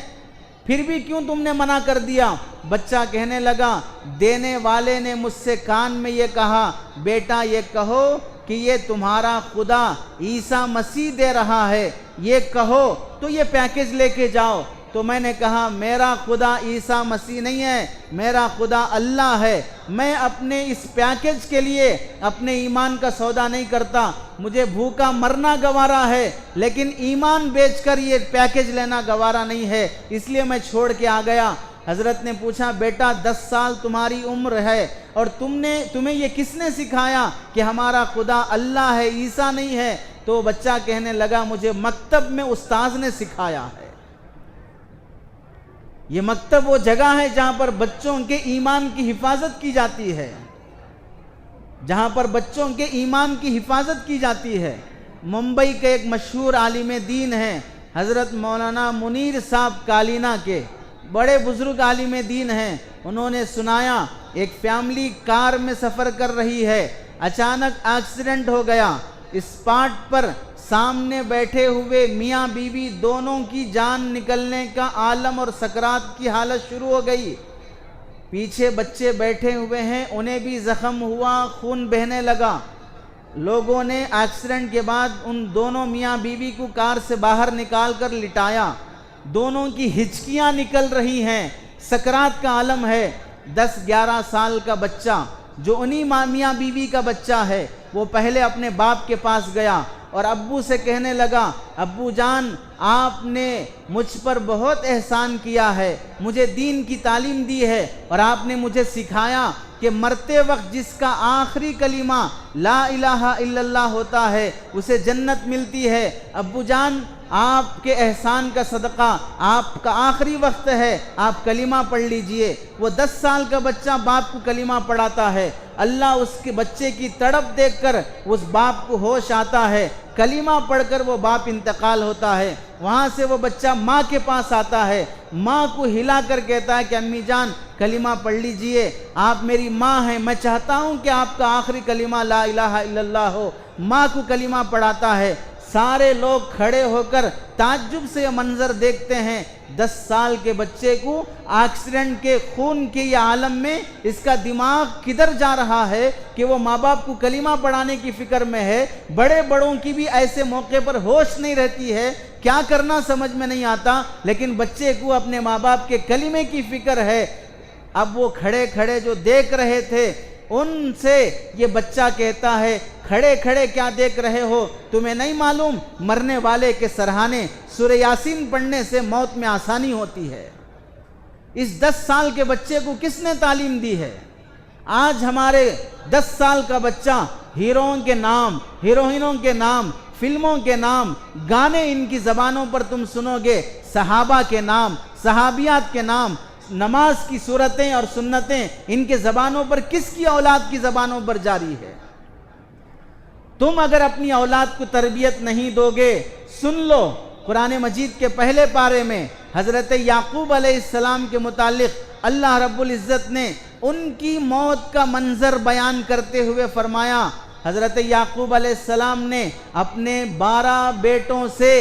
پھر بھی کیوں تم نے منع کر دیا؟ بچہ کہنے لگا، دینے والے نے مجھ سے کان میں یہ کہا، بیٹا یہ کہو کہ یہ تمہارا خدا عیسیٰ مسیح دے رہا ہے، یہ کہو تو یہ پیکیج لے کے جاؤ۔ تو میں نے کہا، میرا خدا عیسیٰ مسیح نہیں ہے، میرا خدا اللہ ہے، میں اپنے اس پیکیج کے لیے اپنے ایمان کا سودا نہیں کرتا، مجھے بھوکا مرنا گوارا ہے، لیکن ایمان بیچ کر یہ پیکیج لینا گوارا نہیں ہے، اس لیے میں چھوڑ کے آ گیا۔ حضرت نے پوچھا، بیٹا 10 سال تمہاری عمر ہے اور تمہیں یہ کس نے سکھایا کہ ہمارا خدا اللہ ہے، عیسیٰ نہیں ہے؟ تو بچہ کہنے لگا، مجھے مکتب میں استاذ نے سکھایا ہے۔ یہ مکتب وہ جگہ ہے جہاں پر بچوں کے ایمان کی حفاظت کی جاتی ہے، جہاں پر بچوں کے ایمان کی حفاظت کی جاتی ہے۔ ممبئی کے ایک مشہور عالم دین ہیں حضرت مولانا منیر صاحب کالینا کے، بڑے بزرگ عالم دین ہیں، انہوں نے سنایا ایک فیملی کار میں سفر کر رہی ہے، اچانک ایکسیڈنٹ ہو گیا، اسپاٹ پر سامنے بیٹھے ہوئے میاں بیوی دونوں کی جان نکلنے کا عالم اور سکرات کی حالت شروع ہو گئی، پیچھے بچے بیٹھے ہوئے ہیں، انہیں بھی زخم ہوا، خون بہنے لگا۔ لوگوں نے ایکسیڈنٹ کے بعد ان دونوں میاں بیوی کو کار سے باہر نکال کر لٹایا، دونوں کی ہچکیاں نکل رہی ہیں، سکرات کا عالم ہے۔ 10-11 سال کا بچہ جو انہی میاں بیوی کا بچہ ہے، وہ پہلے اپنے باپ کے پاس گیا اور ابو سے کہنے لگا، ابو جان آپ نے مجھ پر بہت احسان کیا ہے، مجھے دین کی تعلیم دی ہے، اور آپ نے مجھے سکھایا کہ مرتے وقت جس کا آخری کلمہ لا الہ الا اللہ ہوتا ہے اسے جنت ملتی ہے۔ ابو جان آپ کے احسان کا صدقہ، آپ کا آخری وقت ہے، آپ کلمہ پڑھ لیجئے۔ وہ 10 سال کا بچہ باپ کو کلمہ پڑھاتا ہے، اللہ اس کے بچے کی تڑپ دیکھ کر اس باپ کو ہوش آتا ہے، کلمہ پڑھ کر وہ باپ انتقال ہوتا ہے۔ وہاں سے وہ بچہ ماں کے پاس آتا ہے، ماں کو ہلا کر کہتا ہے کہ امی جان کلمہ پڑھ لیجئے، آپ میری ماں ہیں، میں چاہتا ہوں کہ آپ کا آخری کلمہ لا الہ الا اللہ ہو۔ ماں کو کلمہ پڑھاتا ہے، سارے لوگ کھڑے ہو کر تعجب سے یہ منظر دیکھتے ہیں، 10 سال کے بچے کو ایکسیڈنٹ کے خون کے یہ عالم میں اس کا دماغ کدھر جا رہا ہے کہ وہ ماں باپ کو کلمہ پڑھانے کی فکر میں ہے۔ بڑے بڑوں کی بھی ایسے موقع پر ہوش نہیں رہتی ہے، کیا کرنا سمجھ میں نہیں آتا، لیکن بچے کو اپنے ماں باپ کے کلمے کی فکر ہے۔ اب وہ کھڑے کھڑے جو دیکھ رہے تھے ان سے یہ بچہ کہتا ہے، کھڑے کھڑے کیا دیکھ رہے ہو، تمہیں نہیں معلوم مرنے والے کے سرہانے سورہ یاسین پڑھنے سے موت میں آسانی ہوتی ہے۔ اس 10 سال کے بچے کو کس نے تعلیم دی ہے؟ آج ہمارے 10 سال کا بچہ ہیروؤں کے نام، ہیروئنوں کے نام، فلموں کے نام، گانے ان کی زبانوں پر تم سنو گے، صحابہ کے نام، صحابیات کے نام، نماز کی صورتیں اور سنتیں ان کے زبانوں پر کس کی اولاد کی زبانوں پر جاری ہے؟ تم اگر اپنی اولاد کو تربیت نہیں دو گے، سن لو قرآن مجید کے پہلے پارے میں حضرت یعقوب علیہ السلام کے متعلق اللہ رب العزت نے ان کی موت کا منظر بیان کرتے ہوئے فرمایا، حضرت یعقوب علیہ السلام نے اپنے 12 بیٹوں سے،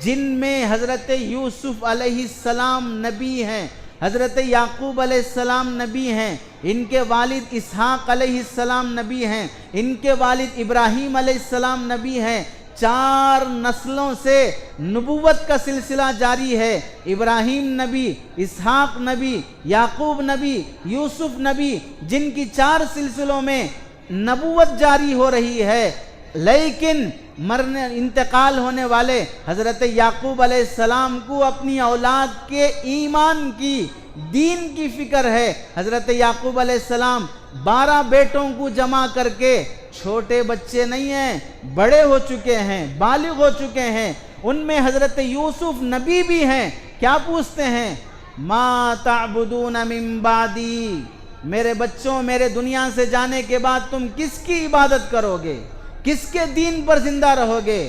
جن میں حضرت یوسف علیہ السلام نبی ہیں، حضرت یعقوب علیہ السلام نبی ہیں، ان کے والد اسحاق علیہ السلام نبی ہیں، ان کے والد ابراہیم علیہ السلام نبی ہیں، 4 نسلوں سے نبوت کا سلسلہ جاری ہے۔ ابراہیم نبی، اسحاق نبی، یعقوب نبی، یوسف نبی، جن کی 4 سلسلوں میں نبوت جاری ہو رہی ہے، لیکن انتقال ہونے والے حضرت یعقوب علیہ السلام کو اپنی اولاد کے ایمان کی، دین کی فکر ہے۔ حضرت یعقوب علیہ السلام 12 بیٹوں کو جمع کر کے، چھوٹے بچے نہیں ہیں، بڑے ہو چکے ہیں، بالغ ہو چکے ہیں، ان میں حضرت یوسف نبی بھی ہیں، کیا پوچھتے ہیں؟ ما تعبدون من بعدی، میرے بچوں، میرے دنیا سے جانے کے بعد تم کس کی عبادت کرو گے، کس کے دین پر زندہ رہو گے؟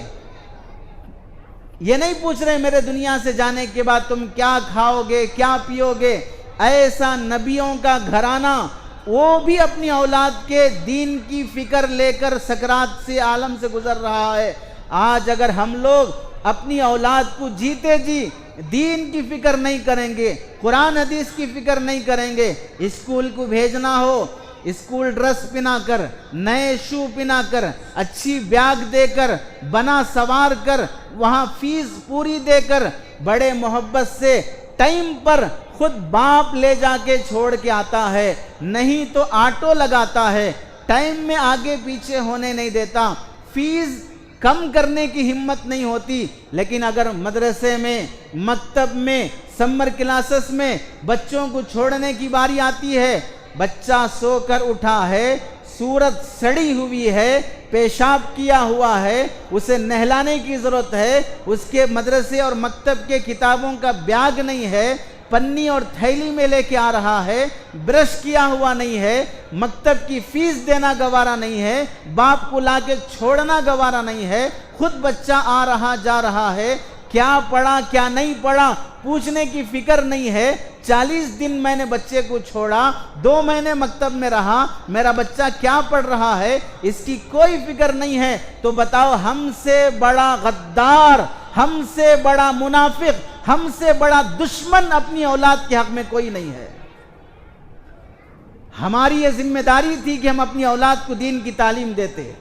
یہ نہیں پوچھ رہے میرے دنیا سے جانے کے بعد تم کیا کھاؤ گے، کیا پیو گے۔ ایسا نبیوں کا گھرانہ، وہ بھی اپنی اولاد کے دین کی فکر لے کر سکرات سے، عالم سے گزر رہا ہے۔ آج اگر ہم لوگ اپنی اولاد کو جیتے جی دین کی فکر نہیں کریں گے، قرآن حدیث کی فکر نہیں کریں گے، اسکول کو بھیجنا ہو، اسکول ڈریس پہنا کر، نئے شو پہنا کر، اچھی بیاگ دے کر، بنا سوار کر، وہاں فیس پوری دے کر، بڑے محبت سے ٹائم پر خود باپ لے جا کے چھوڑ کے آتا ہے، نہیں تو آٹو لگاتا ہے، ٹائم میں آگے پیچھے ہونے نہیں دیتا، فیس کم کرنے کی ہمت نہیں ہوتی۔ لیکن اگر مدرسے میں، مکتب میں، سمر کلاسز میں بچوں کو چھوڑنے کی باری آتی ہے، بچہ سو کر اٹھا ہے، صورت سڑی ہوئی ہے، پیشاب کیا ہوا ہے، اسے نہلانے کی ضرورت ہے، اس کے مدرسے اور مکتب کے کتابوں کا بیاگ نہیں ہے، پنی اور تھیلی میں لے کے آ رہا ہے، برش کیا ہوا نہیں ہے، مکتب کی فیس دینا گوارا نہیں ہے، باپ کو لا کے چھوڑنا گوارا نہیں ہے، خود بچہ آ رہا جا رہا ہے، کیا پڑھا کیا نہیں پڑھا پوچھنے کی فکر نہیں ہے۔ 40 دن میں نے بچے کو چھوڑا، 2 مہینے مکتب میں رہا، میرا بچہ کیا پڑھ رہا ہے اس کی کوئی فکر نہیں ہے۔ تو بتاؤ، ہم سے بڑا غدار، ہم سے بڑا منافق، ہم سے بڑا دشمن اپنی اولاد کے حق میں کوئی نہیں ہے۔ ہماری یہ ذمہ داری تھی کہ ہم اپنی اولاد کو دین کی تعلیم دیتے۔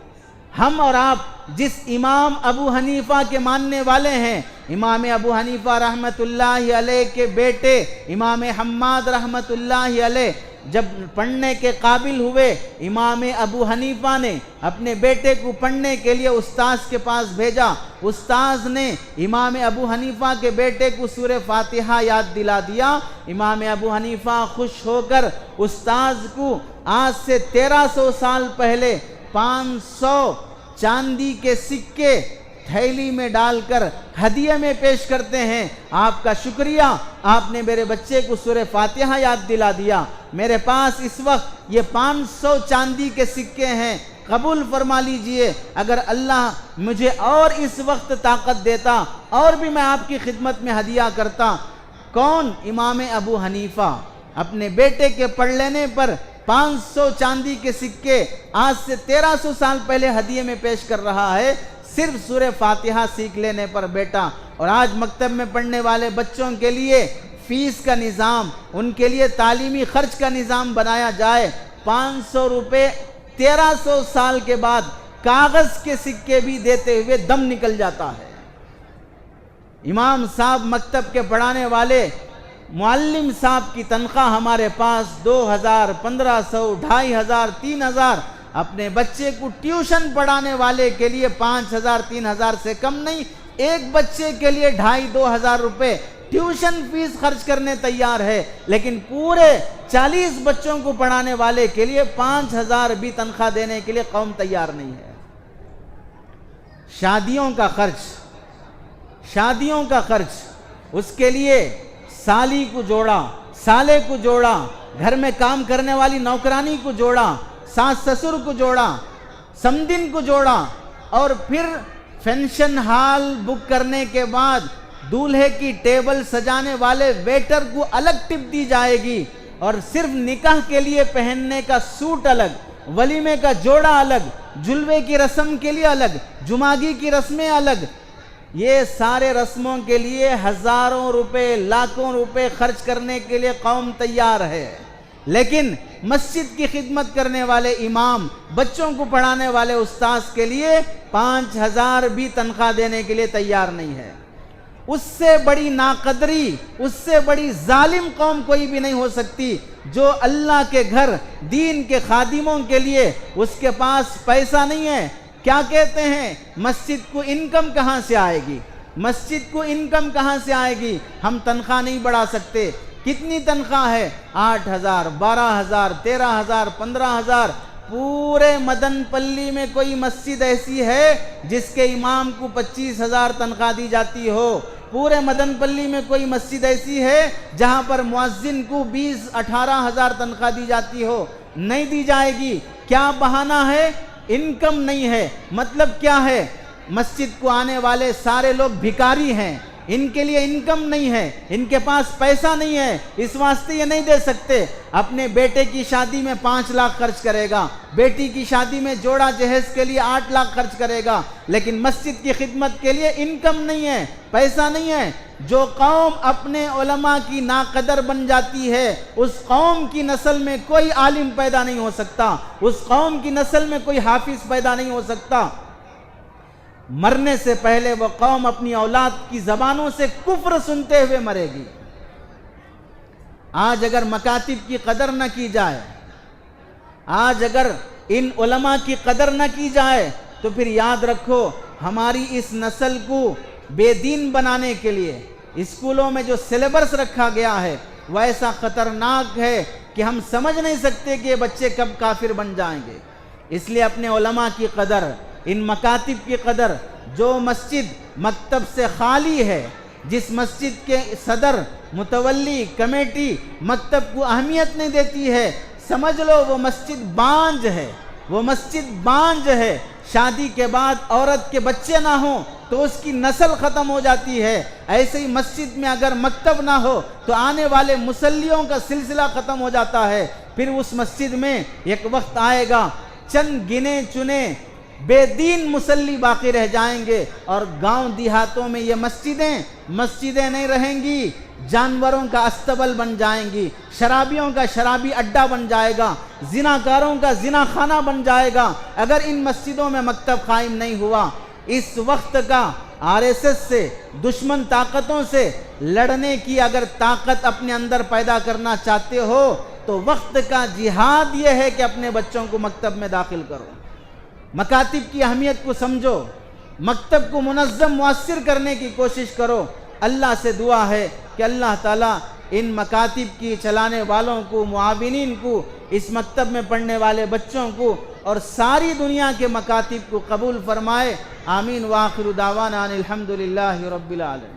ہم اور آپ جس امام ابو حنیفہ کے ماننے والے ہیں، امام ابو حنیفہ رحمت اللہ علیہ کے بیٹے امام حماد رحمت اللہ علیہ جب پڑھنے کے قابل ہوئے، امام ابو حنیفہ نے اپنے بیٹے کو پڑھنے کے لیے استاذ کے پاس بھیجا، استاذ نے امام ابو حنیفہ کے بیٹے کو سورہ فاتحہ یاد دلا دیا۔ امام ابو حنیفہ خوش ہو کر استاذ کو آج سے 1300 سال پہلے 500 چاندی کے سکے تھیلی میں ڈال کر ہدیے میں پیش کرتے ہیں۔ آپ کا شکریہ، آپ نے میرے بچے کو سورہ فاتحہ یاد دلا دیا۔ میرے پاس اس وقت یہ 500 چاندی کے سکے ہیں، قبول فرما لیجئے۔ اگر اللہ مجھے اور اس وقت طاقت دیتا اور بھی میں آپ کی خدمت میں ہدیہ کرتا۔ کون؟ امام ابو حنیفہ اپنے بیٹے کے پڑھ لینے پر 500 چاندی کے سکے آج سے 1300 سال پہلے ہدیے میں پیش کر رہا ہے، صرف سورہ فاتحہ سیکھ لینے پر بیٹا۔ اور آج مکتب میں پڑھنے والے بچوں کے لیے فیس کا نظام، ان کے لیے تعلیمی خرچ کا نظام بنایا جائے۔ 500 روپے 1300 سال کے بعد کاغذ کے سکے بھی دیتے ہوئے دم نکل جاتا ہے۔ امام صاحب مکتب کے پڑھانے والے معلم صاحب کی تنخواہ ہمارے پاس 2000، 1500، 2500، 3000۔ اپنے بچے کو ٹیوشن پڑھانے والے کے لیے 5000، 3000 سے کم نہیں، ایک بچے کے لیے 2500-2000 روپے ٹیوشن فیس خرچ کرنے تیار ہے، لیکن پورے 40 بچوں کو پڑھانے والے کے لیے 5000 بھی تنخواہ دینے کے لیے قوم تیار نہیں ہے۔ شادیوں کا خرچ، شادیوں کا خرچ، اس کے لیے سالی کو جوڑا، سالے کو جوڑا، گھر میں کام کرنے والی نوکرانی کو جوڑا، ساس سسر کو جوڑا، سمدن کو جوڑا، اور پھر فنکشن ہال بک کرنے کے بعد دولہے کی ٹیبل سجانے والے ویٹر کو الگ ٹپ دی جائے گی، اور صرف نکاح کے لیے پہننے کا سوٹ الگ، ولیمے کا جوڑا الگ، جلوے کی رسم کے لیے الگ، جماگی کی رسمیں الگ۔ یہ سارے رسموں کے لیے ہزاروں روپے، لاکھوں روپے خرچ کرنے کے لیے قوم تیار ہے، لیکن مسجد کی خدمت کرنے والے امام، بچوں کو پڑھانے والے استاذ کے لیے 5,000 بھی تنخواہ دینے کے لیے تیار نہیں ہے۔ اس سے بڑی ناقدری، اس سے بڑی ظالم قوم کوئی بھی نہیں ہو سکتی جو اللہ کے گھر دین کے خادموں کے لیے اس کے پاس پیسہ نہیں ہے۔ کیا کہتے ہیں؟ مسجد کو انکم کہاں سے آئے گی؟ مسجد کو انکم کہاں سے آئے گی؟ ہم تنخواہ نہیں بڑھا سکتے۔ کتنی تنخواہ ہے؟ 8,000، 12,000، 13,000، 15,000۔ پورے مدن پلی میں کوئی مسجد ایسی ہے جس کے امام کو 25,000 تنخواہ دی جاتی ہو؟ پورے مدن پلی میں کوئی مسجد ایسی ہے جہاں پر مؤذن کو 18,000 تنخواہ دی جاتی ہو؟ نہیں دی جائے گی۔ کیا بہانہ ہے؟ انکم نہیں ہے۔ مطلب کیا ہے؟ مسجد کو آنے والے سارے لوگ بھکاری ہیں، ان کے لیے انکم نہیں ہے، ان کے پاس پیسہ نہیں ہے، اس واسطے یہ نہیں دے سکتے۔ اپنے بیٹے کی شادی میں 5 لاکھ خرچ کرے گا، بیٹی کی شادی میں جوڑا جہیز کے لیے 8 لاکھ خرچ کرے گا، لیکن مسجد کی خدمت کے لیے انکم نہیں ہے، پیسہ نہیں ہے۔ جو قوم اپنے علماء کی ناقدر بن جاتی ہے، اس قوم کی نسل میں کوئی عالم پیدا نہیں ہو سکتا، اس قوم کی نسل میں کوئی حافظ پیدا نہیں ہو سکتا۔ مرنے سے پہلے وہ قوم اپنی اولاد کی زبانوں سے کفر سنتے ہوئے مرے گی۔ آج اگر مکاتب کی قدر نہ کی جائے، آج اگر ان علماء کی قدر نہ کی جائے، تو پھر یاد رکھو ہماری اس نسل کو بے دین بنانے کے لیے اسکولوں میں جو سلیبس رکھا گیا ہے وہ ایسا خطرناک ہے کہ ہم سمجھ نہیں سکتے کہ یہ بچے کب کافر بن جائیں گے۔ اس لیے اپنے علماء کی قدر، ان مکاتب کی قدر، جو مسجد مکتب سے خالی ہے، جس مسجد کے صدر، متولی، کمیٹی مکتب کو اہمیت نہیں دیتی ہے، سمجھ لو وہ مسجد بانج ہے، وہ مسجد بانج ہے۔ شادی کے بعد عورت کے بچے نہ ہوں تو اس کی نسل ختم ہو جاتی ہے۔ ایسے ہی مسجد میں اگر مکتب نہ ہو تو آنے والے مصلیوں کا سلسلہ ختم ہو جاتا ہے۔ پھر اس مسجد میں ایک وقت آئے گا چند گنے چنے بے دین مصلی باقی رہ جائیں گے، اور گاؤں دیہاتوں میں یہ مسجدیں نہیں رہیں گی، جانوروں کا استبل بن جائیں گی، شرابیوں کا شرابی اڈا بن جائے گا، زناکاروں کا زنا خانہ بن جائے گا، اگر ان مسجدوں میں مکتب قائم نہیں ہوا۔ اس وقت کا RSS سے، دشمن طاقتوں سے لڑنے کی اگر طاقت اپنے اندر پیدا کرنا چاہتے ہو تو وقت کا جہاد یہ ہے کہ اپنے بچوں کو مکتب میں داخل کرو، مکاتب کی اہمیت کو سمجھو، مکتب کو منظم مؤثر کرنے کی کوشش کرو۔ اللہ سے دعا ہے کہ اللہ تعالیٰ ان مکاتب کی چلانے والوں کو، معاونین کو، اس مکتب میں پڑھنے والے بچوں کو اور ساری دنیا کے مکاتب کو قبول فرمائے۔ آمین۔ وآخر دعوانا ان الحمدللہ رب العالمین۔